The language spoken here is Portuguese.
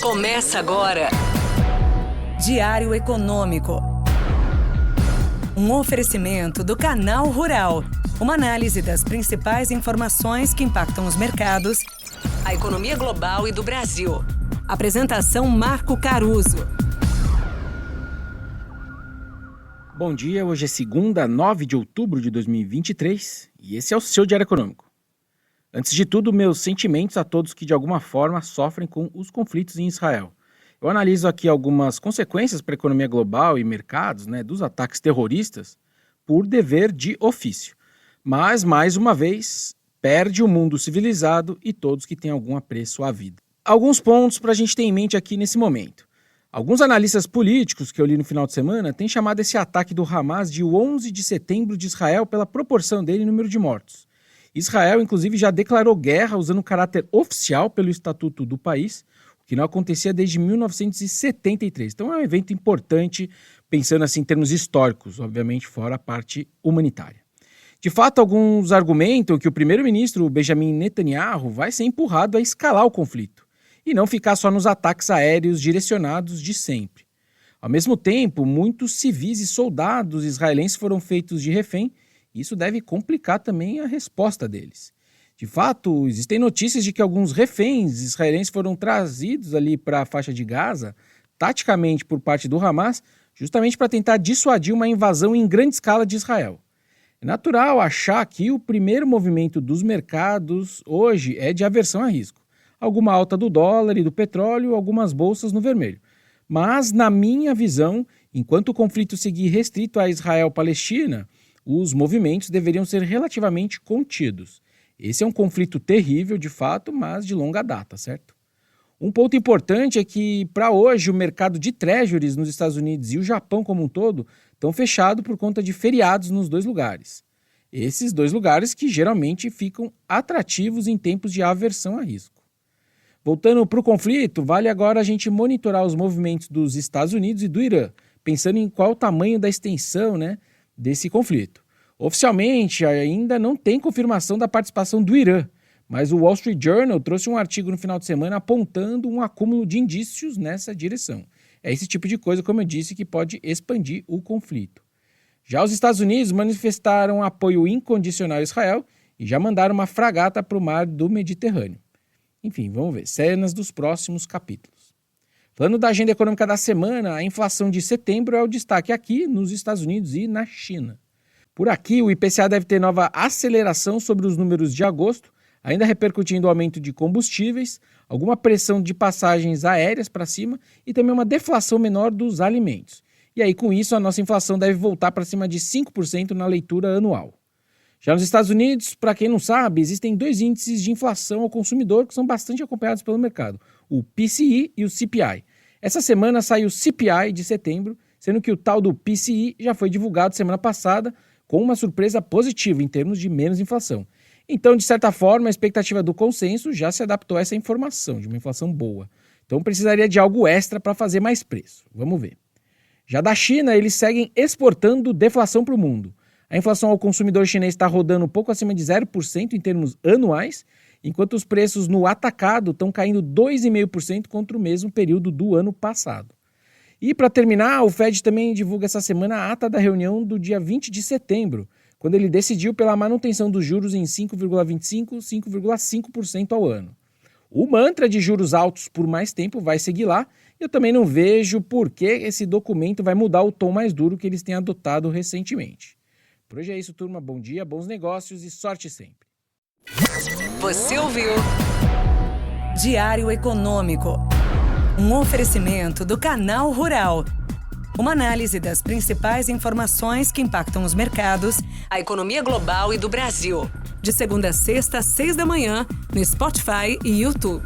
Começa agora. Diário Econômico. Um oferecimento do Canal Rural. Uma análise das principais informações que impactam os mercados, a economia global e do Brasil. Apresentação Marco Caruso. Bom dia, hoje é segunda, 9 de outubro de 2023 e esse é o seu Diário Econômico. Antes de tudo, meus sentimentos a todos que de alguma forma sofrem com os conflitos em Israel. Eu analiso aqui algumas consequências para a economia global e mercados, dos ataques terroristas, por dever de ofício. Mas, mais uma vez, perde o mundo civilizado e todos que têm algum apreço à vida. Alguns pontos para a gente ter em mente aqui nesse momento. Alguns analistas políticos que eu li no final de semana têm chamado esse ataque do Hamas de 11 de setembro de Israel pela proporção dele em número de mortos. Israel, inclusive, já declarou guerra usando um caráter oficial pelo estatuto do país, o que não acontecia desde 1973. Então é um evento importante, pensando assim em termos históricos, obviamente fora a parte humanitária. De fato, alguns argumentam que o primeiro-ministro Benjamin Netanyahu vai ser empurrado a escalar o conflito e não ficar só nos ataques aéreos direcionados de sempre. Ao mesmo tempo, muitos civis e soldados israelenses foram feitos de refém. Isso deve complicar também a resposta deles. De fato, existem notícias de que alguns reféns israelenses foram trazidos ali para a faixa de Gaza, taticamente por parte do Hamas, justamente para tentar dissuadir uma invasão em grande escala de Israel. É natural achar que o primeiro movimento dos mercados hoje é de aversão a risco. Alguma alta do dólar e do petróleo, algumas bolsas no vermelho. Mas, na minha visão, enquanto o conflito seguir restrito a Israel-Palestina, os movimentos deveriam ser relativamente contidos. Esse é um conflito terrível, de fato, mas de longa data, certo? Um ponto importante é que, para hoje, o mercado de treasuries nos Estados Unidos e o Japão como um todo estão fechados por conta de feriados nos dois lugares. Esses dois lugares que geralmente ficam atrativos em tempos de aversão a risco. Voltando para o conflito, vale agora a gente monitorar os movimentos dos Estados Unidos e do Irã, pensando em qual o tamanho da extensão, desse conflito. Oficialmente, ainda não tem confirmação da participação do Irã, mas o Wall Street Journal trouxe um artigo no final de semana apontando um acúmulo de indícios nessa direção. É esse tipo de coisa, como eu disse, que pode expandir o conflito. Já os Estados Unidos manifestaram apoio incondicional a Israel e já mandaram uma fragata para o mar do Mediterrâneo. Enfim, vamos ver, cenas dos próximos capítulos. Falando da agenda econômica da semana, a inflação de setembro é o destaque aqui nos Estados Unidos e na China. Por aqui, o IPCA deve ter nova aceleração sobre os números de agosto, ainda repercutindo o aumento de combustíveis, alguma pressão de passagens aéreas para cima e também uma deflação menor dos alimentos. E aí, com isso, a nossa inflação deve voltar para cima de 5% na leitura anual. Já nos Estados Unidos, para quem não sabe, existem dois índices de inflação ao consumidor que são bastante acompanhados pelo mercado, o PCE e o CPI. Essa semana saiu o CPI de setembro, sendo que o tal do PCE já foi divulgado semana passada com uma surpresa positiva em termos de menos inflação. Então, de certa forma, a expectativa do consenso já se adaptou a essa informação, de uma inflação boa. Então, precisaria de algo extra para fazer mais preço. Vamos ver. Já da China, eles seguem exportando deflação para o mundo. A inflação ao consumidor chinês está rodando um pouco acima de 0% em termos anuais, enquanto os preços no atacado estão caindo 2,5% contra o mesmo período do ano passado. E para terminar, o Fed também divulga essa semana a ata da reunião do dia 20 de setembro, quando ele decidiu pela manutenção dos juros em 5,25% e 5,5% ao ano. O mantra de juros altos por mais tempo vai seguir lá, e eu também não vejo por que esse documento vai mudar o tom mais duro que eles têm adotado recentemente. Por hoje é isso, turma. Bom dia, bons negócios e sorte sempre. Você ouviu Diário Econômico. Um oferecimento do Canal Rural. Uma análise das principais informações que impactam os mercados, a economia global e do Brasil. De segunda a sexta, às 6 da manhã, no Spotify e YouTube.